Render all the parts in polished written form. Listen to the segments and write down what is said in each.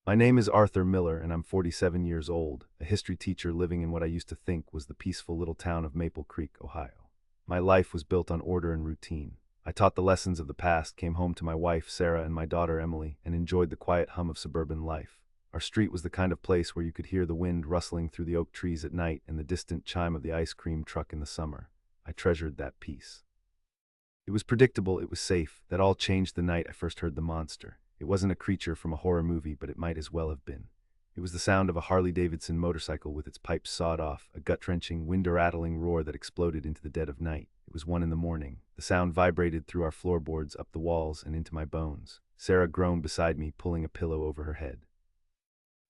My name is Arthur Miller, and I'm 47 years old, a history teacher living in what I used to think was the peaceful little town of Maple Creek, Ohio. My life was built on order and routine. I taught the lessons of the past, came home to my wife, Sarah, and my daughter, Emily, and enjoyed the quiet hum of suburban life. Our street was the kind of place where you could hear the wind rustling through the oak trees at night and the distant chime of the ice cream truck in the summer. I treasured that peace. It was predictable, it was safe. That all changed the night I first heard the monster. It wasn't a creature from a horror movie, but it might as well have been. It was the sound of a Harley-Davidson motorcycle with its pipes sawed off, a gut-wrenching, wind-rattling roar that exploded into the dead of night. It was 1 in the morning. The sound vibrated through our floorboards, up the walls, and into my bones. Sarah groaned beside me, pulling a pillow over her head.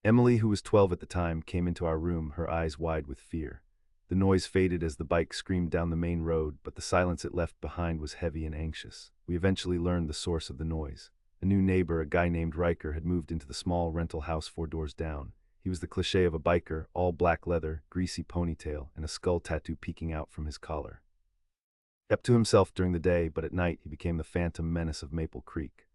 Emily, who was 12 at the time, came into our room, her eyes wide with fear. The noise faded as the bike screamed down the main road, but the silence it left behind was heavy and anxious. We eventually learned the source of the noise. A new neighbor, a guy named Riker, had moved into the small rental house 4 doors down. He was the cliché of a biker, all black leather, greasy ponytail, and a skull tattoo peeking out from his collar. Kept to himself during the day, but at night he became the phantom menace of Maple Creek.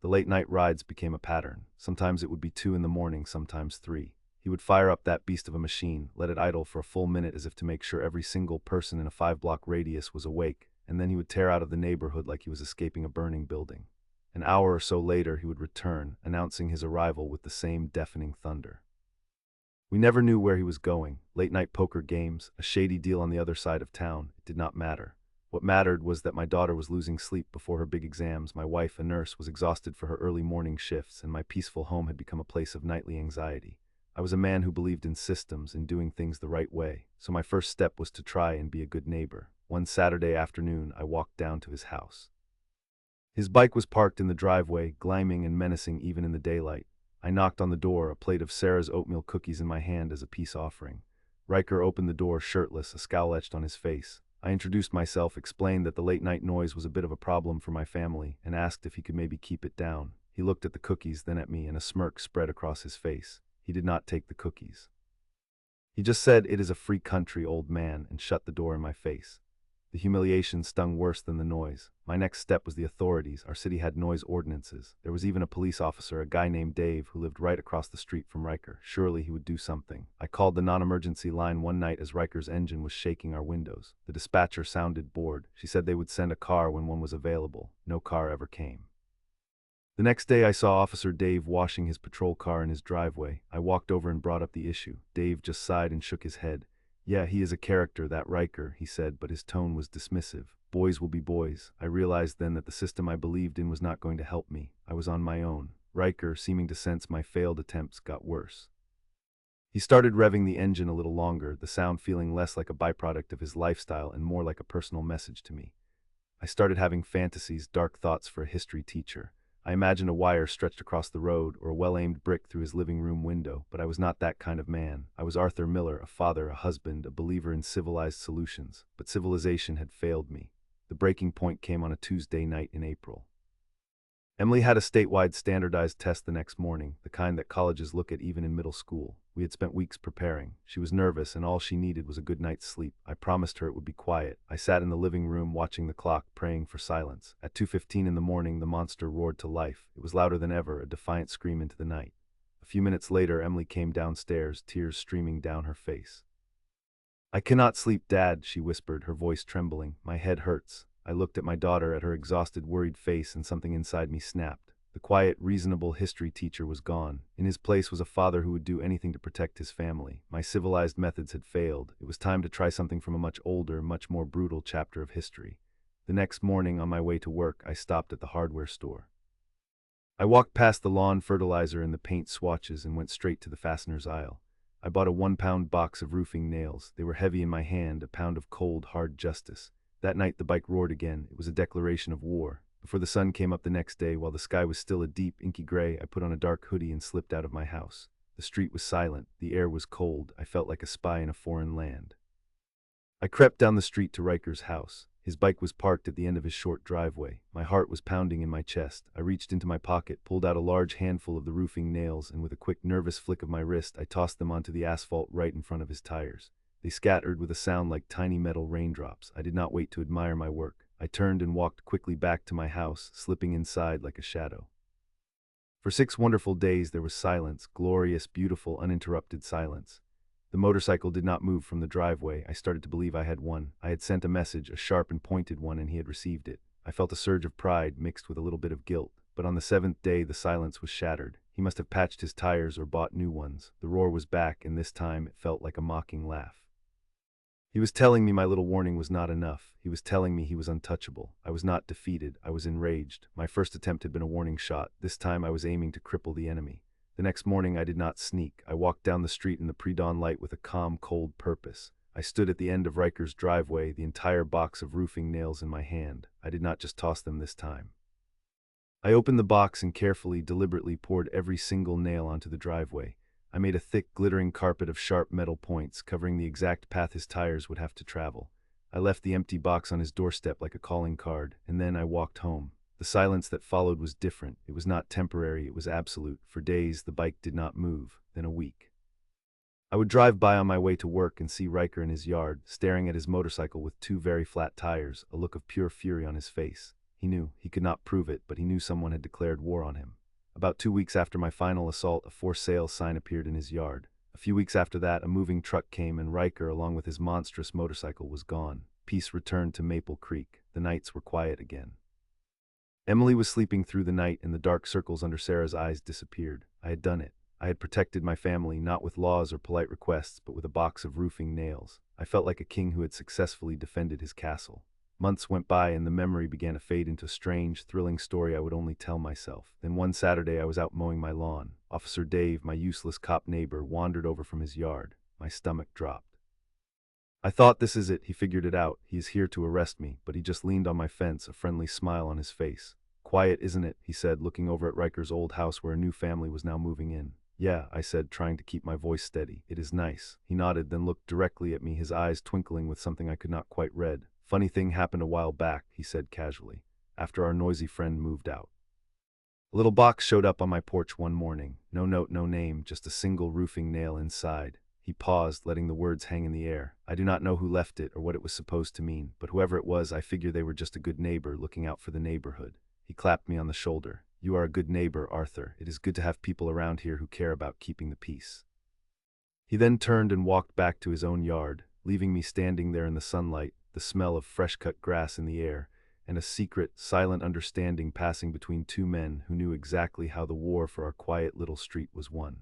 The late-night rides became a pattern. Sometimes it would be 2 in the morning, sometimes 3. He would fire up that beast of a machine, let it idle for a full minute as if to make sure every single person in a 5-block radius was awake, and then he would tear out of the neighborhood like he was escaping a burning building. An hour or so later he would return, announcing his arrival with the same deafening thunder. We never knew where he was going. Late-night poker games, a shady deal on the other side of town, it did not matter. What mattered was that my daughter was losing sleep before her big exams, my wife, a nurse, was exhausted for her early morning shifts, and my peaceful home had become a place of nightly anxiety. I was a man who believed in systems, in doing things the right way, so my first step was to try and be a good neighbor. One Saturday afternoon, I walked down to his house. His bike was parked in the driveway, gleaming and menacing even in the daylight. I knocked on the door, a plate of Sarah's oatmeal cookies in my hand as a peace offering. Riker opened the door shirtless, a scowl etched on his face. I introduced myself, explained that the late-night noise was a bit of a problem for my family, and asked if he could maybe keep it down. He looked at the cookies, then at me, and a smirk spread across his face. He did not take the cookies. He just said, "It is a free country, old man," and shut the door in my face. The humiliation stung worse than the noise. My next step was the authorities. Our city had noise ordinances. There was even a police officer, a guy named Dave, who lived right across the street from Riker. Surely he would do something. I called the non-emergency line one night as Riker's engine was shaking our windows. The dispatcher sounded bored. She said they would send a car when one was available. No car ever came. The next day I saw Officer Dave washing his patrol car in his driveway. I walked over and brought up the issue. Dave just sighed and shook his head. "Yeah, he is a character, that Riker," he said, but his tone was dismissive. Boys will be boys. I realized then that the system I believed in was not going to help me. I was on my own. Riker, seeming to sense my failed attempts, got worse. He started revving the engine a little longer, the sound feeling less like a byproduct of his lifestyle and more like a personal message to me. I started having fantasies, dark thoughts for a history teacher. I imagined a wire stretched across the road or a well-aimed brick through his living room window, but I was not that kind of man. I was Arthur Miller, a father, a husband, a believer in civilized solutions, but civilization had failed me. The breaking point came on a Tuesday night in April. Emily had a statewide standardized test the next morning, the kind that colleges look at even in middle school. We had spent weeks preparing. She was nervous, and all she needed was a good night's sleep. I promised her it would be quiet. I sat in the living room watching the clock, praying for silence. At 2:15 in the morning, the monster roared to life. It was louder than ever, a defiant scream into the night. A few minutes later, Emily came downstairs, tears streaming down her face. "I cannot sleep, Dad," she whispered, her voice trembling. "My head hurts." I looked at my daughter, at her exhausted, worried face, and something inside me snapped. The quiet, reasonable history teacher was gone. In his place was a father who would do anything to protect his family. My civilized methods had failed. It was time to try something from a much older, much more brutal chapter of history. The next morning, on my way to work, I stopped at the hardware store. I walked past the lawn fertilizer and the paint swatches and went straight to the fasteners aisle. I bought a 1-pound box of roofing nails. They were heavy in my hand, a pound of cold, hard justice. That night the bike roared again. It was a declaration of war. Before the sun came up the next day, while the sky was still a deep, inky gray, I put on a dark hoodie and slipped out of my house. The street was silent. The air was cold. I felt like a spy in a foreign land. I crept down the street to Riker's house. His bike was parked at the end of his short driveway. My heart was pounding in my chest. I reached into my pocket, pulled out a large handful of the roofing nails, and with a quick, nervous flick of my wrist, I tossed them onto the asphalt right in front of his tires. They scattered with a sound like tiny metal raindrops. I did not wait to admire my work. I turned and walked quickly back to my house, slipping inside like a shadow. For 6 wonderful days there was silence, glorious, beautiful, uninterrupted silence. The motorcycle did not move from the driveway. I started to believe I had won. I had sent a message, a sharp and pointed one, and he had received it. I felt a surge of pride mixed with a little bit of guilt. But on the 7th day the silence was shattered. He must have patched his tires or bought new ones. The roar was back, and this time it felt like a mocking laugh. He was telling me my little warning was not enough. He was telling me he was untouchable. I was not defeated. I was enraged. My first attempt had been a warning shot. This time I was aiming to cripple the enemy. The next morning I did not sneak. I walked down the street in the pre-dawn light with a calm, cold purpose. I stood at the end of Riker's driveway, the entire box of roofing nails in my hand. I did not just toss them this time. I opened the box and carefully, deliberately poured every single nail onto the driveway. I made a thick, glittering carpet of sharp metal points, covering the exact path his tires would have to travel. I left the empty box on his doorstep like a calling card, and then I walked home. The silence that followed was different. It was not temporary, it was absolute. For days, the bike did not move, then a week. I would drive by on my way to work and see Riker in his yard, staring at his motorcycle with 2 very flat tires, a look of pure fury on his face. He knew. He could not prove it, but he knew someone had declared war on him. About 2 weeks after my final assault, a for sale sign appeared in his yard. A few weeks after that, a moving truck came, and Riker, along with his monstrous motorcycle, was gone. Peace returned to Maple Creek. The nights were quiet again. Emily was sleeping through the night, and the dark circles under Sarah's eyes disappeared. I had done it. I had protected my family, not with laws or polite requests, but with a box of roofing nails. I felt like a king who had successfully defended his castle. Months went by, and the memory began to fade into a strange, thrilling story I would only tell myself. Then one Saturday I was out mowing my lawn. Officer Dave, my useless cop neighbor, wandered over from his yard. My stomach dropped. I thought, this is it. He figured it out. He is here to arrest me, but he just leaned on my fence, a friendly smile on his face. Quiet, isn't it? He said, looking over at Riker's old house where a new family was now moving in. Yeah, I said, trying to keep my voice steady. It is nice. He nodded, then looked directly at me, his eyes twinkling with something I could not quite read. Funny thing happened a while back, he said casually, after our noisy friend moved out. A little box showed up on my porch one morning. No note, no name, just a single roofing nail inside. He paused, letting the words hang in the air. I do not know who left it or what it was supposed to mean, but whoever it was, I figure they were just a good neighbor looking out for the neighborhood. He clapped me on the shoulder. You are a good neighbor, Arthur. It is good to have people around here who care about keeping the peace. He then turned and walked back to his own yard, leaving me standing there in the sunlight, the smell of fresh-cut grass in the air, and a secret, silent understanding passing between 2 men who knew exactly how the war for our quiet little street was won.